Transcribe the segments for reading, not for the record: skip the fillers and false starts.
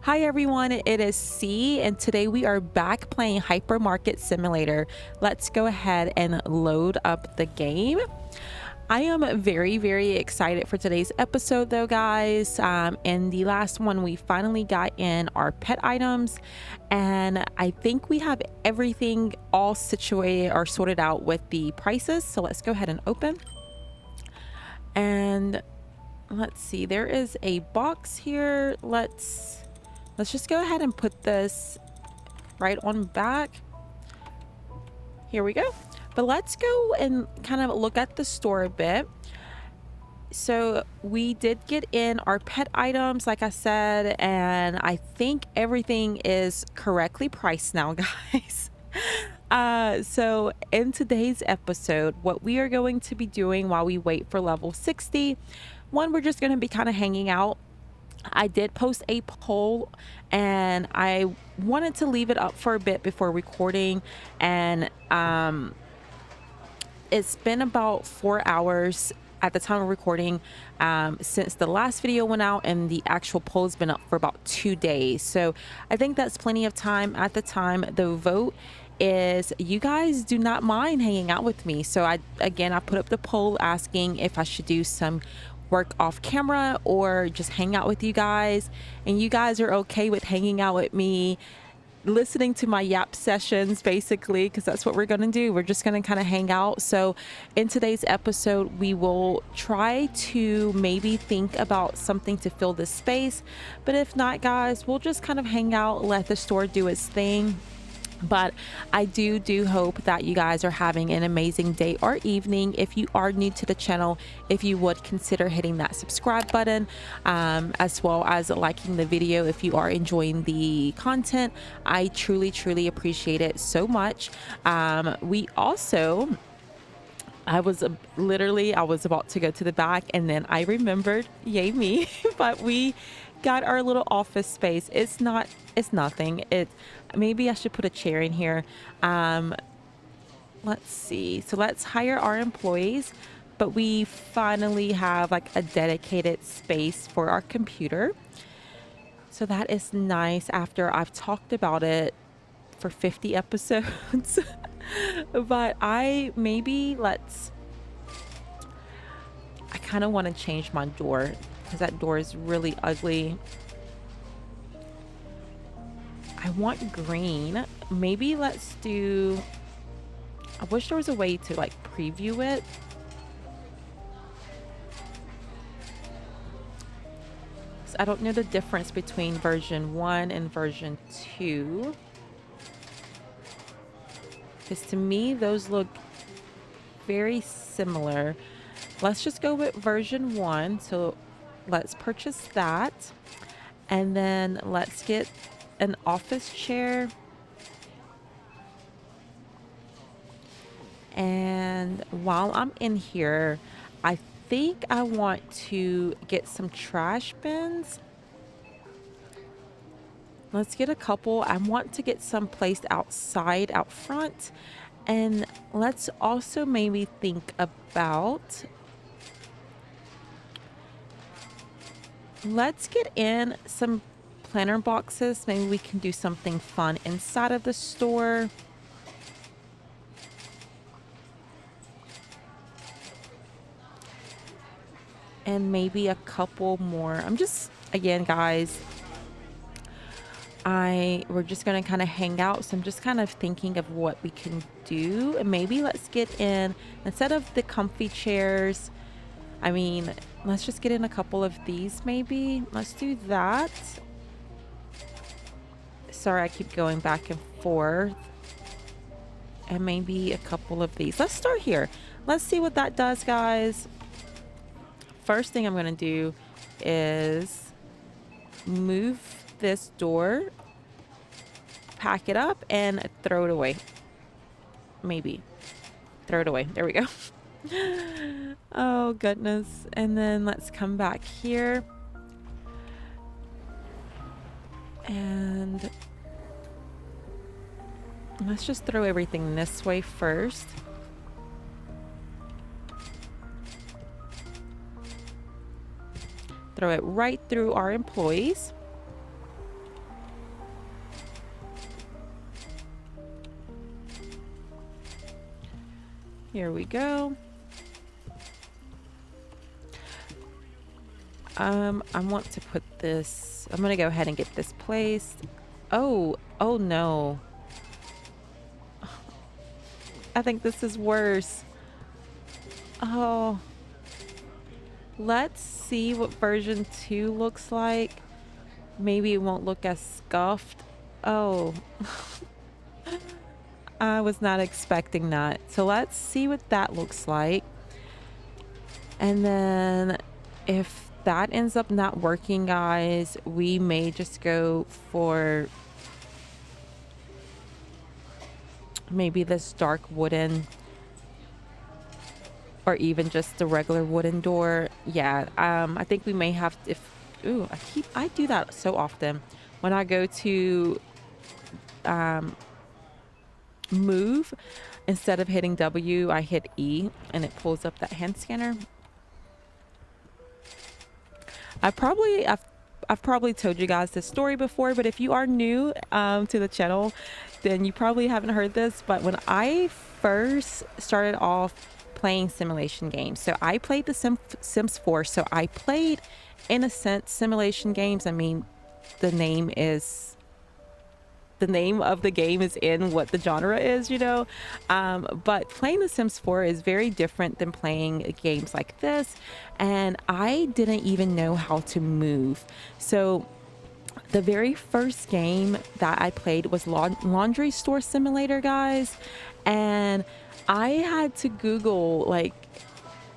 Hi everyone, it is C, and today we are back playing Hypermarket Simulator. Let's go ahead and load up the game. I am very excited for today's episode though, guys. In the last one, we finally got in our pet items, and I think we have everything all situated or sorted out with the prices. So let's go ahead and open. And let's see, there is a box here. Let's just go ahead and put this right on back. Here we go. But let's go and kind of look at the store a bit. So we did get in our pet items, like I said, and I think everything is correctly priced now, guys. So in today's episode, what we are going to be doing while we wait for level 60, one, we're just going to be kind of hanging out. I did post a poll and I wanted to leave it up for a bit before recording, and it's been about 4 hours at the time of recording since the last video went out, and the actual poll has been up for about 2 days. So I think that's plenty of time. At the time, the vote is you guys do not mind hanging out with me. So I put up the poll asking if I should do some work off camera or just hang out with you guys, and you guys are okay with hanging out with me, listening to my yap sessions, basically, because that's what we're gonna do. We're just gonna kind of hang out. So in today's episode, we will try to maybe think about something to fill this space, but if not, guys, we'll just kind of hang out, let the store do its thing. But I do hope that you guys are having an amazing day or evening. If you are new to the channel, if you would consider hitting that subscribe button, as well as liking the video if you are enjoying the content. I truly appreciate it so much. We also, I was about to go to the back, and then I remembered, yay me, but we got our little office space. It's nothing. Maybe I should put a chair in here. Let's see. So let's hire our employees, but we finally have like a dedicated space for our computer. So that is nice after I've talked about it for 50 episodes. But I kind of want to change my door because that door is really ugly. I want green. Maybe let's do, I wish there was a way to like preview it. So I don't know the difference between version 1 and version 2. Because to me, those look very similar. Let's just go with version 1. So let's purchase that. And then let's get an office chair. And while I'm in here, I think I want to get some trash bins. Let's get a couple. I want to get some placed outside, out front. And let's also maybe think about, let's get in some planter boxes. Maybe we can do something fun inside of the store. And maybe a couple more. I'm just, again, guys, we're just gonna kind of hang out. So I'm just kind of thinking of what we can do. And maybe let's get in, instead of the comfy chairs, let's just get in a couple of these maybe. Let's do that. Sorry, I keep going back and forth. And maybe a couple of these. Let's start here. Let's see what that does, guys. First thing I'm going to do is move this door, pack it up, and throw it away. Maybe. Throw it away. There we go. Oh, goodness. And then let's come back here. And let's just throw everything this way first. Throw it right through our employees. Here we go. I want to put this, I'm gonna go ahead and get this placed. Oh no. I think this is worse. Oh, let's see what version 2 looks like. Maybe it won't look as scuffed. Oh, I was not expecting that. So let's see what that looks like. And then if that ends up not working, guys, we may just go for maybe this dark wooden, or even just the regular wooden door. Yeah, I think we may have, if, ooh, I do that so often. When I go to move, instead of hitting W, I hit E and it pulls up that hand scanner. I've probably told you guys this story before, but if you are new to the channel, then you probably haven't heard this. But when I first started off playing simulation games, so I played the Sims 4. So I played, in a sense, simulation games. I mean, the name of the game is in what the genre is, you know. But playing the Sims 4 is very different than playing games like this, and I didn't even know how to move. So the very first game that I played was Laundry Store Simulator, guys, and I had to Google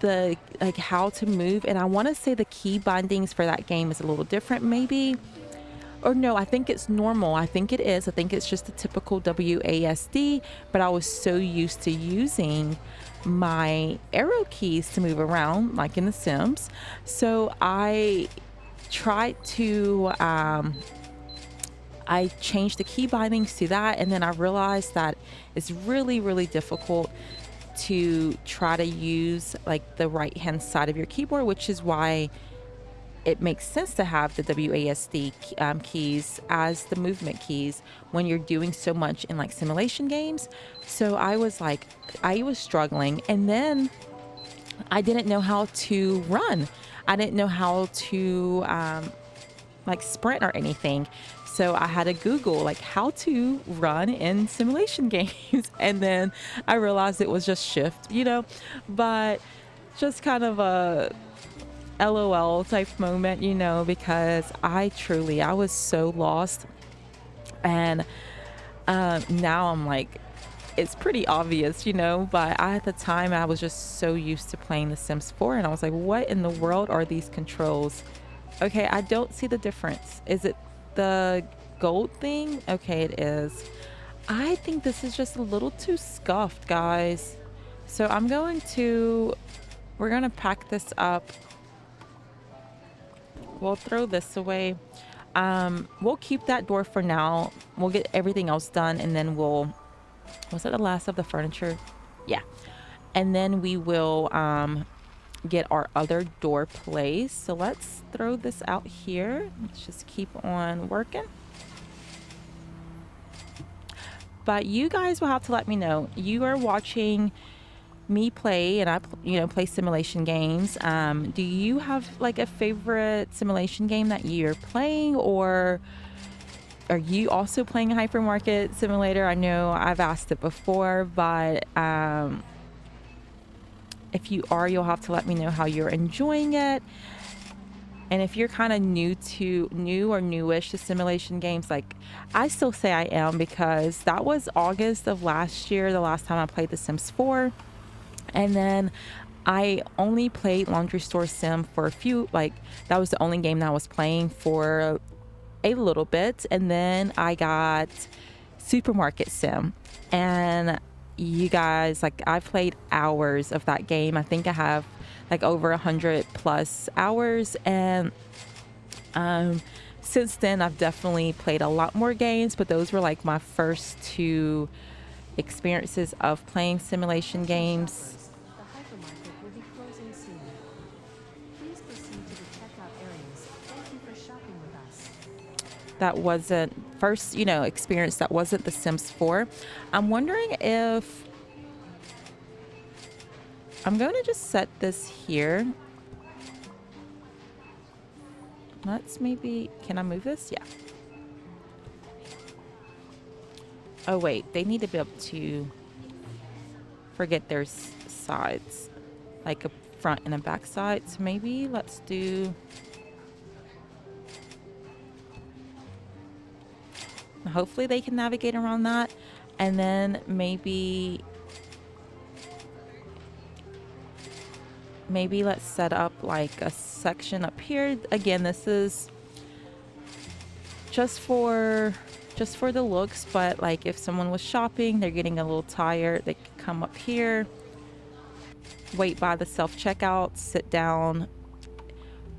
how to move, and I want to say the key bindings for that game is a little different, maybe. Or no, I think it's normal. I think it is. I think it's just a typical WASD, but I was so used to using my arrow keys to move around like in The Sims. So I tried to, I changed the key bindings to that, and then I realized that it's really, really difficult to try to use like the right hand side of your keyboard, which is why it makes sense to have the WASD keys as the movement keys when you're doing so much in like simulation games. So I was struggling, and then I didn't know how to run. I didn't know how to like sprint or anything. So I had to Google like how to run in simulation games, and then I realized it was just shift, you know. But just kind of a LOL type moment, you know, because I was so lost. And now I'm like, it's pretty obvious, you know, but at the time I was just so used to playing The Sims 4, and I was like, what in the world are these controls? Okay, I don't see the difference. Is it the gold thing? Okay, it is. I think this is just a little too scuffed, guys. So we're gonna pack this up. We'll throw this away. We'll keep that door for now. We'll get everything else done, and then was it the last of the furniture? Yeah. And then we will get our other door placed. So let's throw this out here. Let's just keep on working. But you guys will have to let me know. You are watching me play, and I play simulation games. Do you have like a favorite simulation game that you're playing, or are you also playing a Hypermarket Simulator? I know I've asked it before, but if you are, you'll have to let me know how you're enjoying it. And if you're kind of new or newish to simulation games, like I still say I am, because that was August of last year, the last time I played The Sims 4. And then I only played Laundry Store Sim for a few, like that was the only game that I was playing for a little bit. And then I got Supermarket Sim, and you guys, like I played hours of that game. I think I have like over 100+ hours. And since then I've definitely played a lot more games, but those were like my first two experiences of playing simulation games. That wasn't first, experience that wasn't The Sims 4. I'm wondering if I'm going to just set this here. Let's maybe, can I move this? Yeah. Oh wait, they need to be able to forget their sides, like a front and a back side. So maybe let's do, hopefully they can navigate around that. And then maybe let's set up like a section up here. Again, this is just for the looks, but like if someone was shopping, they're getting a little tired, they could come up here, wait by the self-checkout, sit down,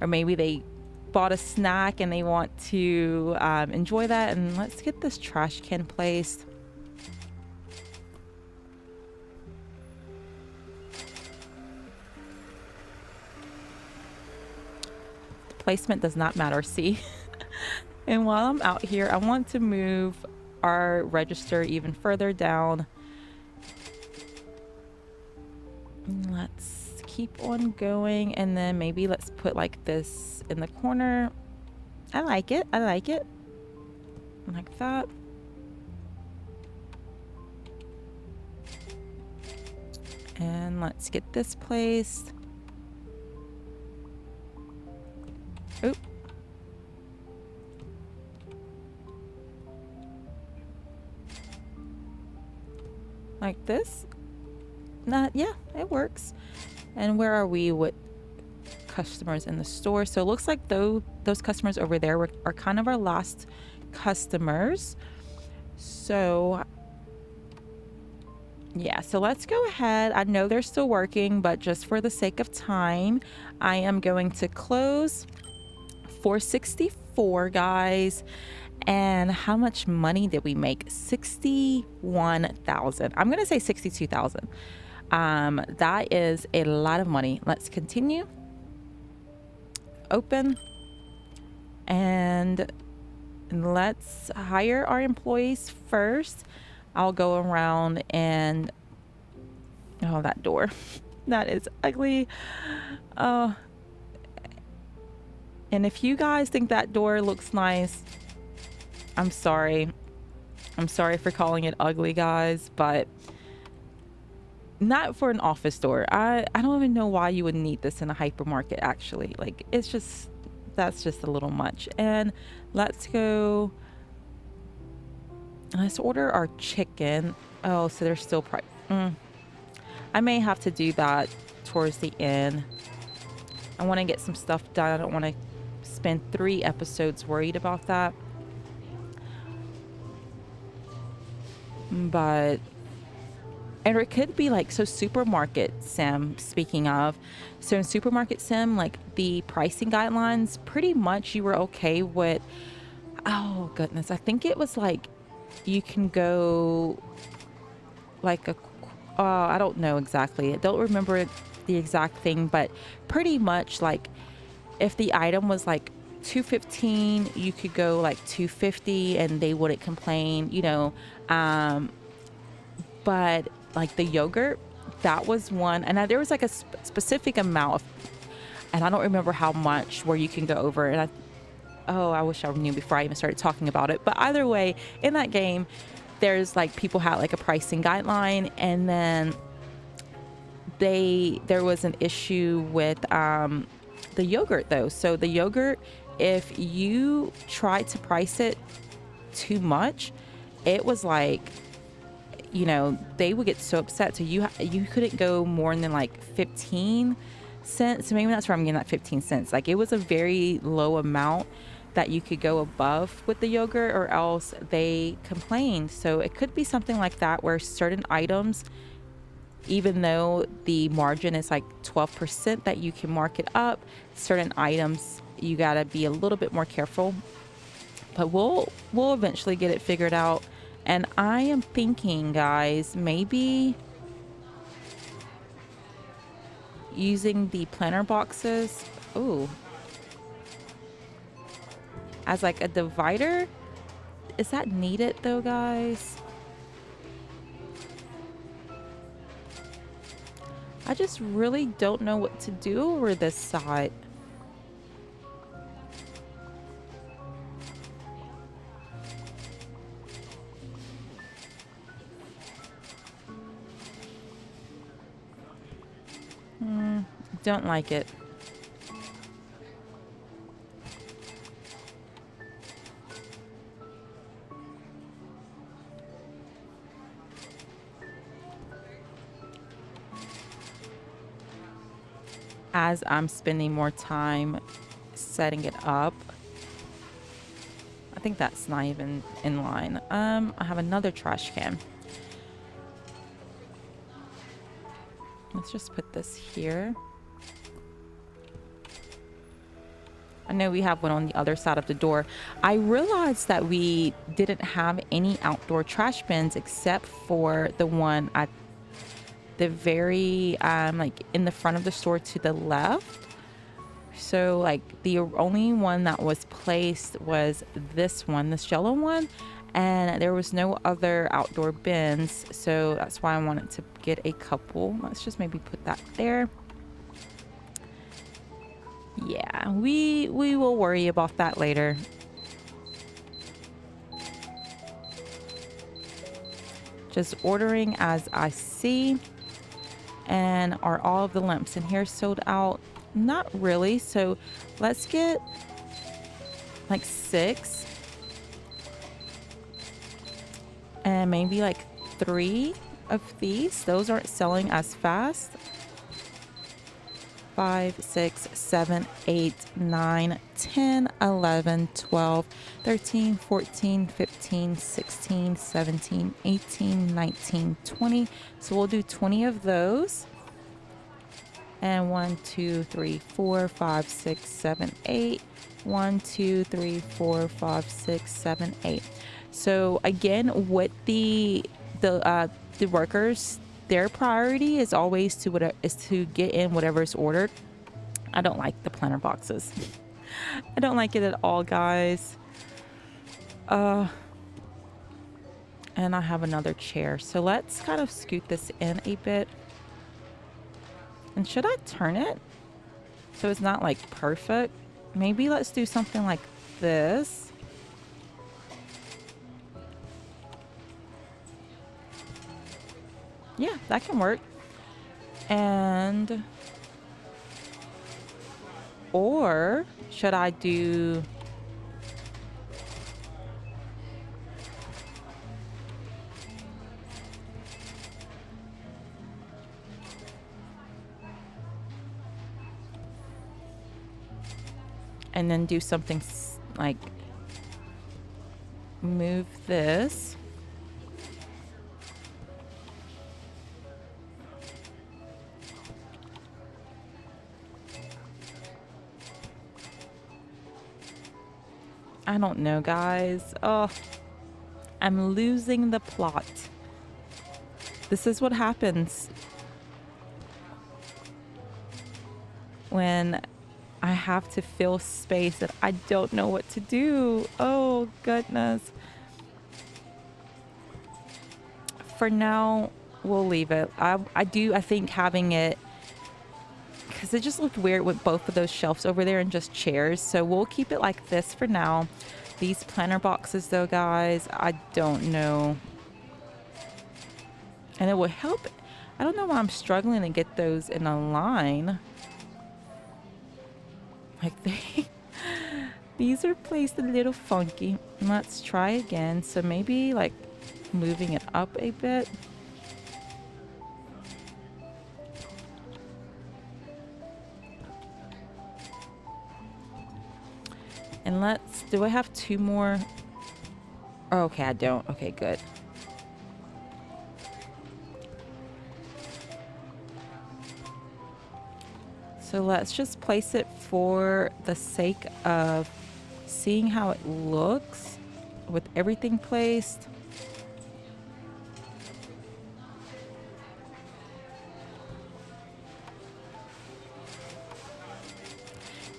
or maybe they bought a snack and they want to enjoy that. And let's get this trash can placed. The placement does not matter, see? And while I'm out here, I want to move our register even further down. Let's keep on going, and then maybe let's put like this in the corner. I like it. I like it. Like that. And let's get this placed. Oop. Like this. Yeah, it works. And where are we with customers in the store? So it looks like those customers over there are kind of our last customers. So yeah, so let's go ahead. I know they're still working, but just for the sake of time, I am going to close 464, guys. And how much money did we make? 61,000. I'm going to say 62,000. That is a lot of money. Let's continue. Open. And let's hire our employees first. I'll go around and, oh, that door. That is ugly. And if you guys think that door looks nice, I'm sorry. I'm sorry for calling it ugly, guys, but not for an office door. I don't even know why you would need this in a hypermarket, actually. Like, it's just, that's just a little much. And let's go, let's order our chicken. Oh, so they're still I may have to do that towards the end. I want to get some stuff done. I don't want to spend 3 episodes worried about that. But, and it could be like, so Supermarket Sim, speaking of, so in Supermarket Sim, like the pricing guidelines, pretty much you were okay with, oh goodness, I think it was like, you can go like I don't know exactly. I don't remember the exact thing, but pretty much like if the item was like $2.15, you could go like $2.50 and they wouldn't complain, you know. But like the yogurt, that was one, and there was like a specific amount of, and I don't remember how much, where you can go over. And I wish I knew before I even started talking about it. But either way, in that game, there's like, people had like a pricing guideline, and then there was an issue with the yogurt though. So the yogurt, if you tried to price it too much, it was like, you know, they would get so upset. So you couldn't go more than like 15 cents. So maybe that's where I'm getting that 15 cents. Like, it was a very low amount that you could go above with the yogurt, or else they complained. So it could be something like that, where certain items, even though the margin is like 12% that you can mark it up, certain items you gotta be a little bit more careful. But we'll eventually get it figured out. And I am thinking, guys, maybe using the planter boxes, ooh, as like a divider. Is that needed though, guys? I just really don't know what to do over this side. Don't like it. As I'm spending more time setting it up, I think that's not even in line. I have another trash can. Let's just put this here. I know we have one on the other side of the door. I realized that we didn't have any outdoor trash bins except for the one at the very, like in the front of the store to the left. So like the only one that was placed was this one, this yellow one. And there was no other outdoor bins. So that's why I wanted to get a couple. Let's just maybe put that there. Yeah, we will worry about that later. Just ordering as I see. And are all of the lamps in here sold out? Not really. So let's get like 6. And maybe like 3 of these. Those aren't selling as fast. 5, 6, 7, 8, 9, 10, 11, 12, 13, 14, 15, 16, 17, 18, 19, 20. So we'll do 20 of those. And 1, 2, 3, 4, 5, 6, 7, 8. 1, 2, 3, 4, 5, 6, 7, 8. So again, with the workers, their priority is always to get in whatever is ordered. I don't like the planter boxes. I don't like it at all, guys. And I have another chair. So let's kind of scoot this in a bit. And should I turn it so it's not like perfect? Maybe let's do something like this. Yeah, that can work. And or should I do and then do something like move this. I don't know, guys. Oh, I'm losing the plot. This is what happens when I have to fill space that I don't know what to do. Oh, goodness. For now, we'll leave it. I think having it, because it just looked weird with both of those shelves over there and just chairs. So we'll keep it like this for now. These planter boxes, though, guys, I don't know. And it will help. I don't know why I'm struggling to get those in a line. Like these are placed a little funky. Let's try again. So maybe like moving it up a bit. And do I have 2 more? Oh, okay, I don't. Okay, good. So let's just place it for the sake of seeing how it looks with everything placed.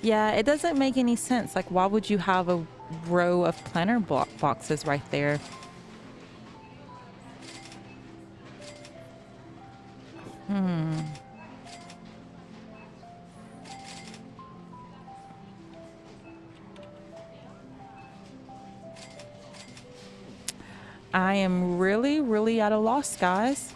Yeah, it doesn't make any sense. Like, why would you have a row of planter boxes right there? I am really, really at a loss, guys.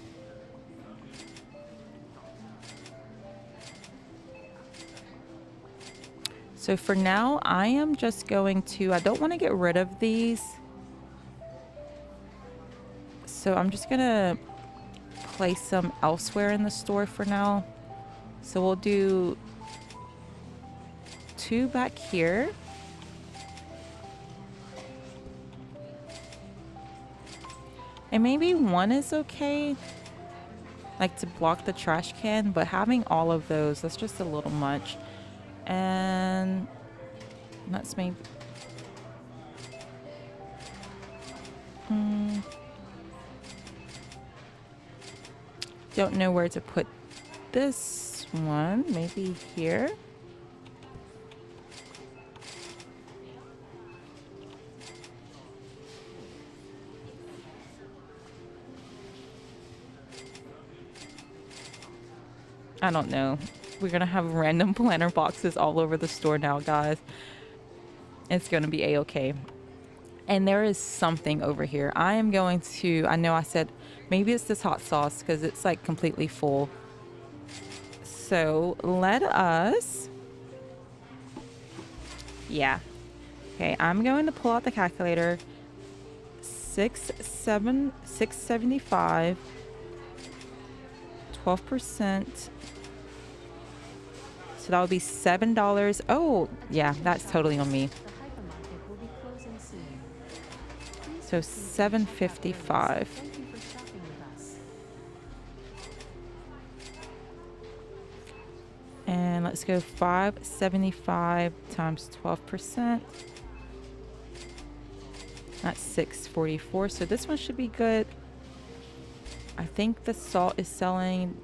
So for now, I am just going to, I don't want to get rid of these. So I'm just going to place them elsewhere in the store for now. So we'll do 2 back here. And maybe 1 is okay, like to block the trash can, but having all of those, that's just a little much. And let's maybe... don't know where to put this one. Maybe here. I don't know. We're gonna have random planter boxes all over the store now, guys. It's gonna be a-okay. And there is something over here. I am going to, I know I said maybe it's this hot sauce because it's like completely full. So let us, yeah. Okay, I'm going to pull out the calculator. 675, 12%. So that would be $7. Oh, yeah, that's totally on me. So $7.55. And let's go $5.75 times 12%. That's $6.44. So this one should be good. I think the salt is selling,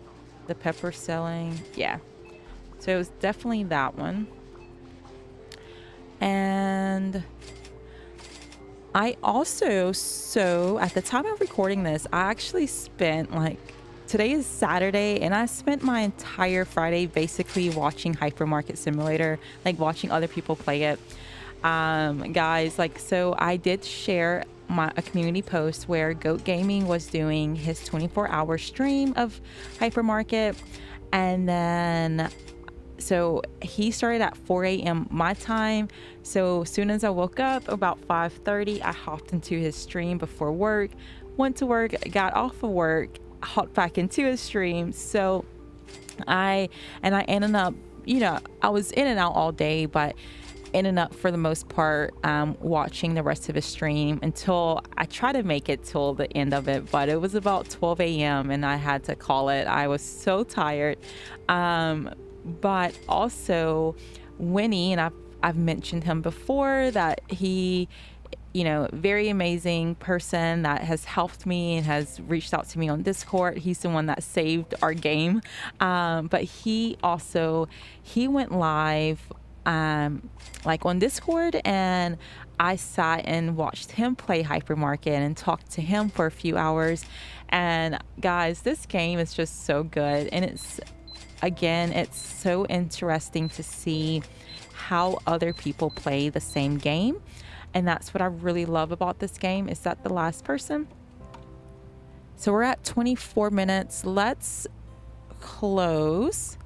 the pepper selling. Yeah. So it was definitely that one. And I also, so at the time of recording this, I actually spent like, today is Saturday, and I spent my entire Friday basically watching Hypermarket Simulator, like watching other people play it. Guys, like, so I did share a community post where Goat Gaming was doing his 24-hour stream of Hypermarket, and then so he started at 4 a.m. my time. So as soon as I woke up about 5:30, I hopped into his stream before work, went to work, got off of work, hopped back into his stream. So I ended up, you know, I was in and out all day, but ended up for the most part watching the rest of his stream until I tried to make it till the end of it, but it was about 12 a.m. and I had to call it. I was so tired. But also Winnie, and I've mentioned him before, that he, you know, very amazing person that has helped me and has reached out to me on Discord. He's the one that saved our game. But he went live like on Discord, and I sat and watched him play Hypermarket and talked to him for a few hours. And guys, this game is just so good, and it's so interesting to see how other people play the same game. And that's what I really love about this game. Is that the last person? So we're at 24 minutes. Let's close.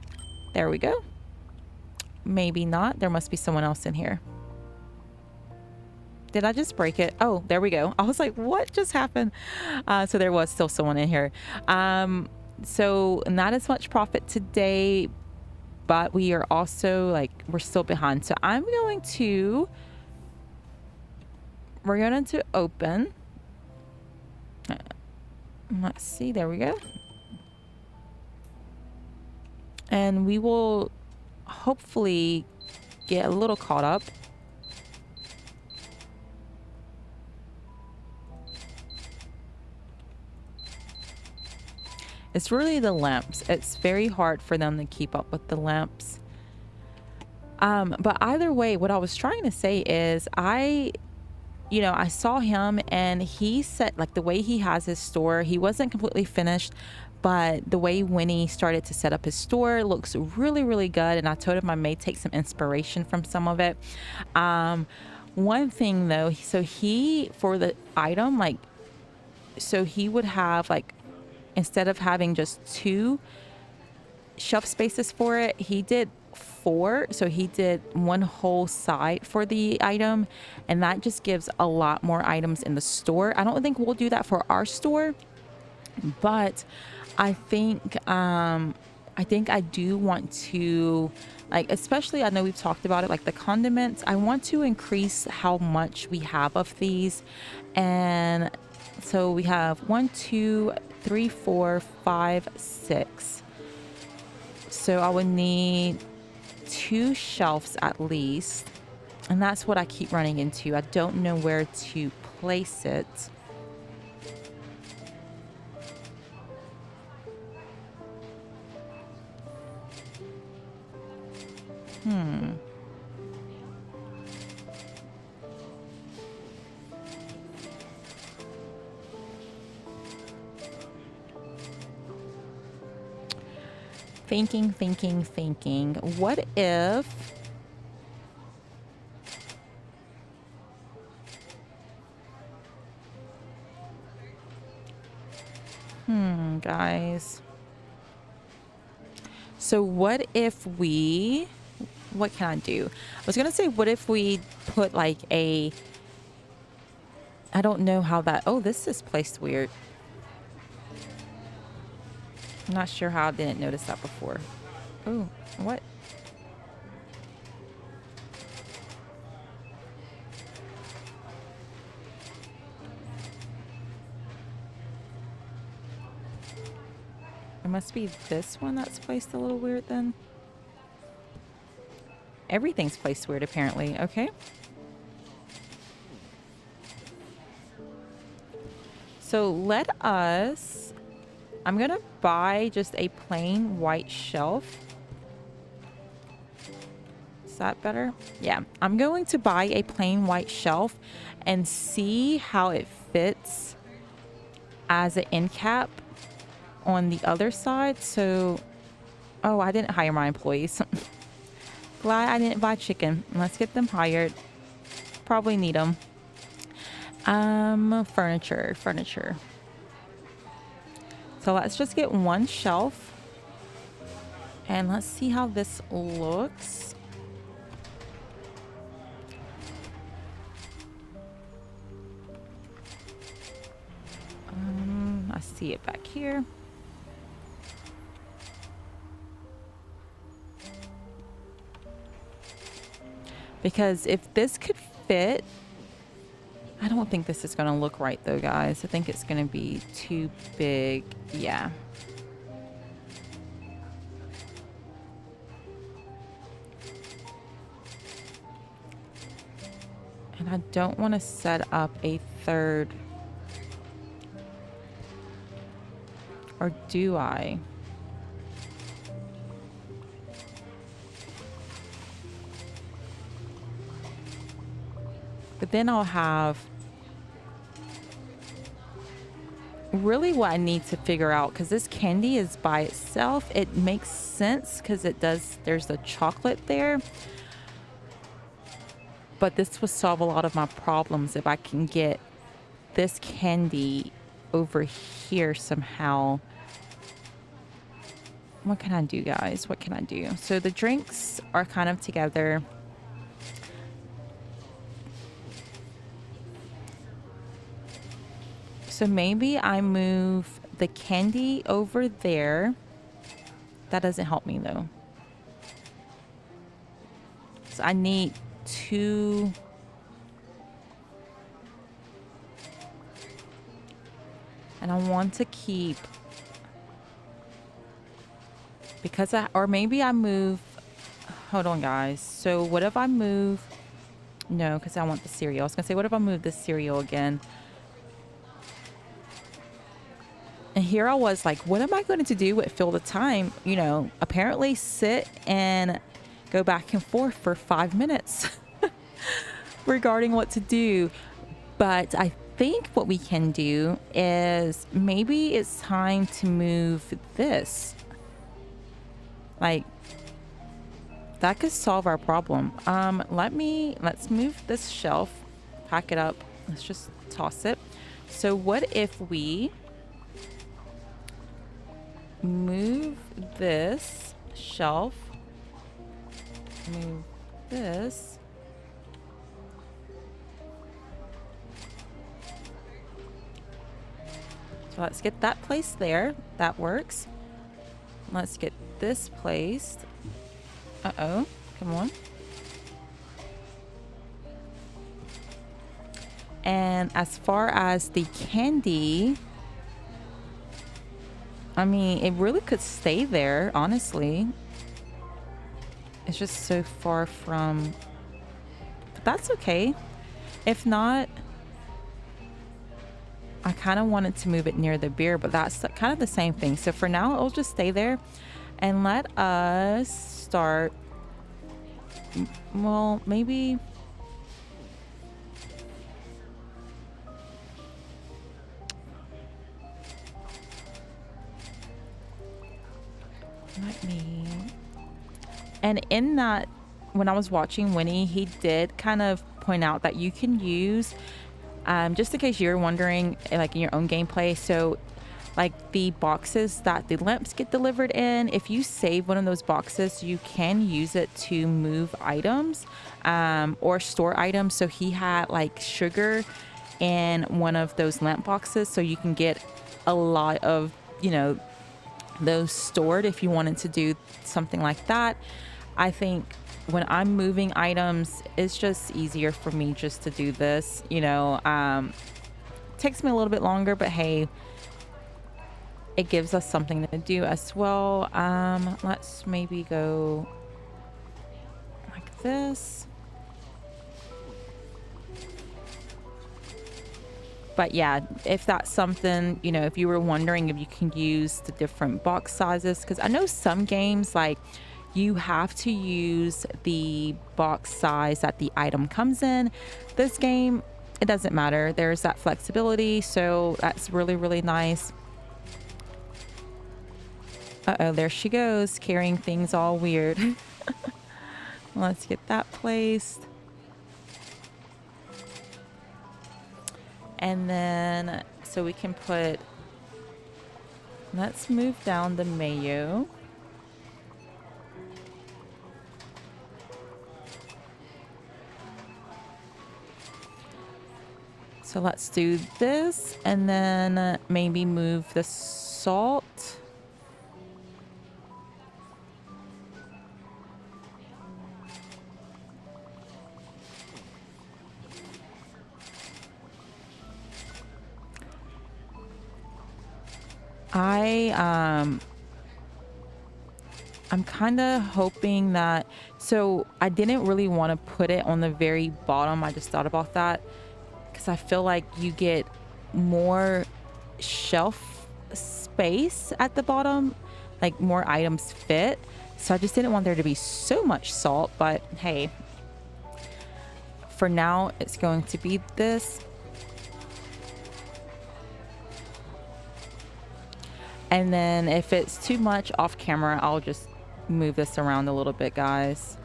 There we go. Maybe not. There must be someone else in here. Did I just break it? Oh, there we go. I was like, what just happened? So there was still someone in here. So not as much profit today, but we are also like, we're still behind. So we're going to open. Let's see. There we go. And we will hopefully get a little caught up. It's really the lamps. It's very hard for them to keep up with the lamps. But either way, what I was trying to say is I saw him, and he said, like, the way he has his store, he wasn't completely finished, but the way Winnie started to set up his store looks really, really good. And I told him I may take some inspiration from some of it. One thing though, so he, for the item, like, So he would have like, instead of having just 2 shelf spaces for it, he did 4. So he did one whole side for the item, and that just gives a lot more items in the store. I don't think we'll do that for our store, but I think I do want to, like, especially, I know we've talked about it, like the condiments. I want to increase how much we have of these. And so we have 1, 2, 3, 4, 5, 6. So I would need 2 shelves at least. And that's what I keep running into. I don't know where to place it. Thinking. What if... guys. So what if we... What can I do? I was going to say, what if we put like a... I don't know how that... Oh, this is placed weird. I'm not sure how I didn't notice that before. Oh, what? It must be this one that's placed a little weird then. Everything's placed weird apparently. Okay. So let us... I'm going to buy just a plain white shelf. Is that better? Yeah. I'm going to buy a plain white shelf and see how it fits as an end cap on the other side. So, oh, I didn't hire my employees. Glad I didn't buy chicken. Let's get them hired. Probably need them. Furniture. So let's just get 1 shelf and let's see how this looks. I see it back here. Because if this could fit, I don't think this is going to look right though, guys. I think it's going to be too big. Yeah. And I don't want to set up a 3rd. Or do I? But then I'll have... Really what I need to figure out, because this candy is by itself, it makes sense because it does, there's the chocolate there. But this will solve a lot of my problems if I can get this candy over here somehow. What can I do, guys? What can I do? So the drinks are kind of together. So maybe I move the candy over there. That doesn't help me though. So I need 2. And I want to keep, because or maybe I move, hold on guys. So what if I move, no, because I want the cereal. I was gonna say, what if I move this cereal again? And here I was like, what am I going to do with fill the time? You know, apparently sit and go back and forth for 5 minutes regarding what to do. But I think what we can do is maybe it's time to move this. Like, that could solve our problem. Let's move this shelf, pack it up. Let's just toss it. So what if we move this shelf, move this, so let's get that placed there. That works. Let's get this placed. Uh-oh, come on. And as far as the candy, I mean, it really could stay there, honestly. It's just so far from, but that's okay. If not, I kind of wanted to move it near the beer, but that's kind of the same thing. So for now, it'll just stay there. And let us start, well, maybe, let me, and in that, when I was watching Winnie, he did kind of point out that you can use, just in case you're wondering, like in your own gameplay, so like the boxes that the lamps get delivered in, if you save one of those boxes, you can use it to move items, or store items. So he had like sugar in one of those lamp boxes, so you can get a lot of, you know, those stored if you wanted to do something like that. I think when I'm moving items, it's just easier for me just to do this, you know. Takes me a little bit longer, but hey, it gives us something to do as well. Let's maybe go like this. But yeah, if that's something, you know, if you were wondering if you can use the different box sizes, because I know some games, like, you have to use the box size that the item comes in. This game, it doesn't matter. There's that flexibility, so that's really, really nice. Uh-oh, there she goes, carrying things all weird. Let's get that placed. And then, so we can put, let's move down the mayo. So let's do this, and then maybe move the salt. I'm kind of hoping that, so I didn't really want to put it on the very bottom. I just thought about that because I feel like you get more shelf space at the bottom, like more items fit. So I just didn't want there to be so much salt, but hey, for now it's going to be this. And then if it's too much off camera, I'll just move this around a little bit, guys.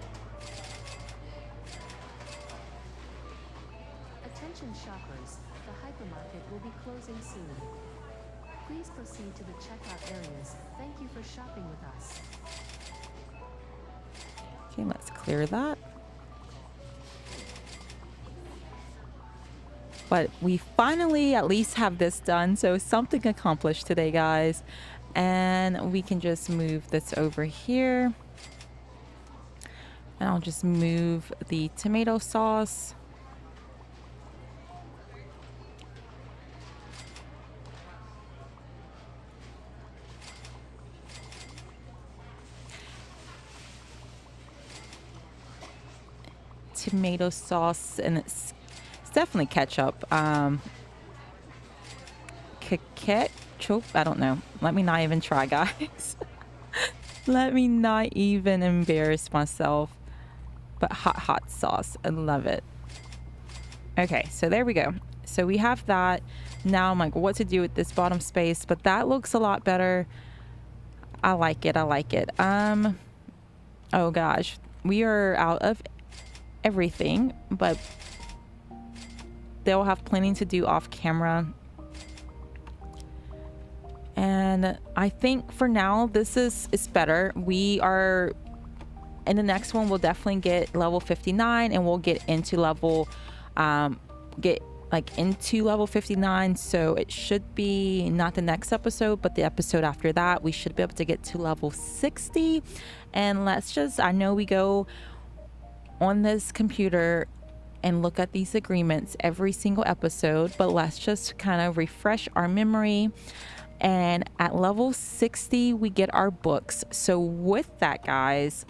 Attention shoppers, the hypermarket will be closing soon. Please proceed to the checkout areas. Thank you for shopping with us. Okay, let's clear that. But we finally at least have this done, so something accomplished today, guys. And we can just move this over here. And I'll just move the tomato sauce. Tomato sauce, and it's definitely ketchup. Ketchup, I don't know. Let me not even try, guys. Let me not even embarrass myself. But hot sauce, I love it. Okay, so there we go. So we have that. Now I'm like, what to do with this bottom space? But that looks a lot better. I like it. I like it. Oh gosh, we are out of everything, but they'll have plenty to do off camera. And I think for now, this is better. We are in the next one, we'll definitely get level 59 and we'll get into level, get like into level 59. So it should be not the next episode, but the episode after that, we should be able to get to level 60. And let's just, I know we go on this computer and look at these agreements every single episode, but let's just kind of refresh our memory. And at level 60, we get our books. So with that, guys,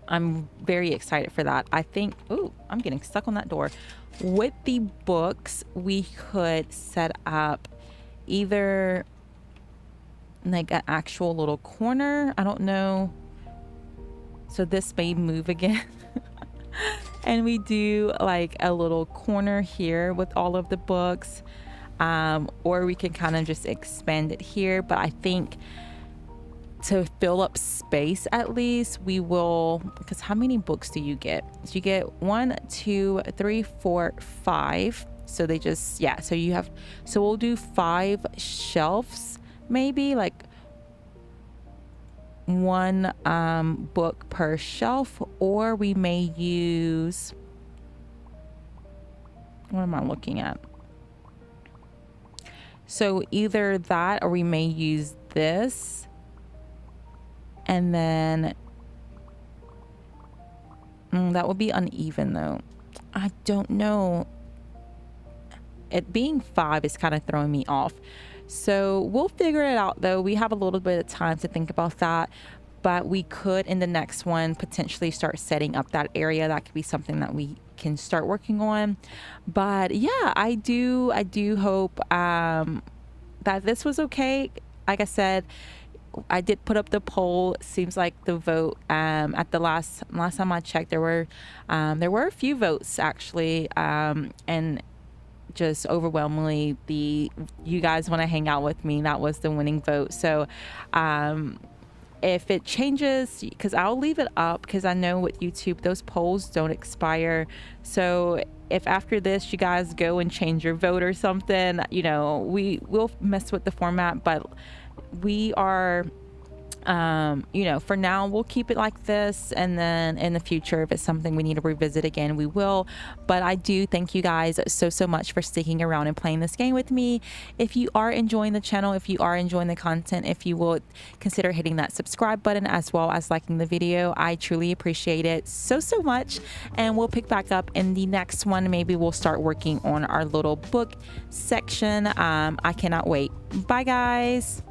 I'm very excited for that. I think, oh, I'm getting stuck on that door. With the books, we could set up either like an actual little corner. I don't know. So this may move again. And we do like a little corner here with all of the books. Or we can kind of just expand it here. But I think to fill up space, at least we will, because how many books do you get? So you get 1, 2, 3, 4, 5. So they just, yeah, so you have, so we'll do 5 shelves, maybe like one book per shelf, or we may use, what am I looking at? So either that, or we may use this. And then that would be uneven though. I don't know. It being 5 is kind of throwing me off. So we'll figure it out though. We have a little bit of time to think about that. But we could in the next one potentially start setting up that area. That could be something that we can start working on. But yeah, I do hope that this was okay. Like I said, I did put up the poll. Seems like the vote at the last time I checked, there were a few votes actually, and just overwhelmingly you guys want to hang out with me. That was the winning vote. So if it changes, because I'll leave it up, because I know with YouTube those polls don't expire. So if after this you guys go and change your vote or something, you know, we will mess with the format, but we are you know, for now we'll keep it like this, and then in the future if it's something we need to revisit again, we will. But I do thank you guys so much for sticking around and playing this game with me. If you are enjoying the channel, if you are enjoying the content, if you will consider hitting that subscribe button as well as liking the video, I truly appreciate it so much. And we'll pick back up in the next one. Maybe we'll start working on our little book section. I cannot wait. Bye guys.